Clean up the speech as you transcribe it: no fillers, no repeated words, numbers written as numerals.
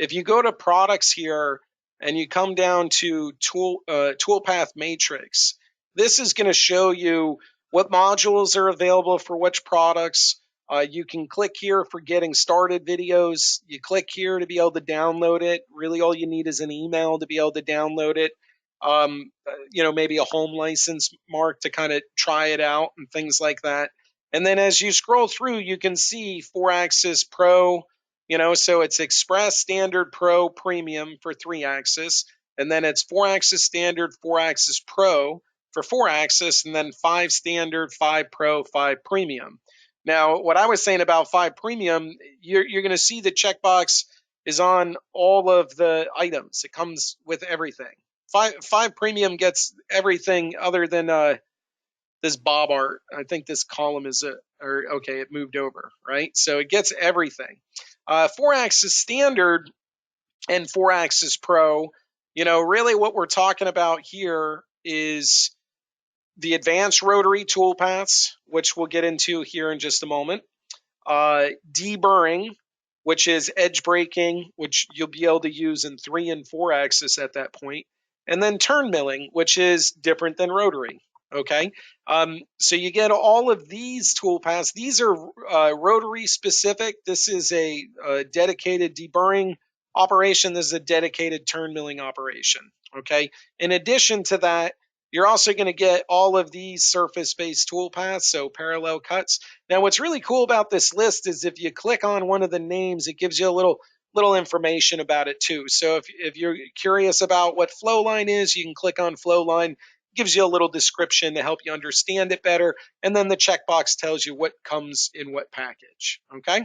if you go to products here and you come down to Toolpath Matrix, this is going to show you what modules are available for which products. You can click here for getting started videos. You click here to be able to download it. Really, all you need is an email to be able to download it. Maybe a home license mark to kind of try it out and things like that. And then as you scroll through, you can see 4-axis Pro, so it's Express, Standard, Pro, Premium for 3-axis. And then it's 4-axis Standard, 4-axis Pro for 4-axis, and then 5 Standard, 5 Pro, 5 Premium. Now, what I was saying about 5 Premium, you're going to see the checkbox is on all of the items. It comes with everything. 5 Premium gets everything other than this Bob art. I think this column is it moved over, right? So it gets everything. 4-axis Standard and 4-axis Pro, really what we're talking about here is the advanced rotary toolpaths, which we'll get into here in just a moment. Deburring, which is edge breaking, which you'll be able to use in 3 and 4-axis at that point. And then turn milling, which is different than rotary. Okay, so you get all of these toolpaths. These are rotary specific. This is a dedicated deburring operation. This is a dedicated turn milling operation. Okay, in addition to that, you're also going to get all of these surface-based toolpaths, so parallel cuts. Now, what's really cool about this list is if you click on one of the names, it gives you a little information about it too. So if you're curious about what flow line is, you can click on flow line. It gives you a little description to help you understand it better. And then the checkbox tells you what comes in what package. Okay.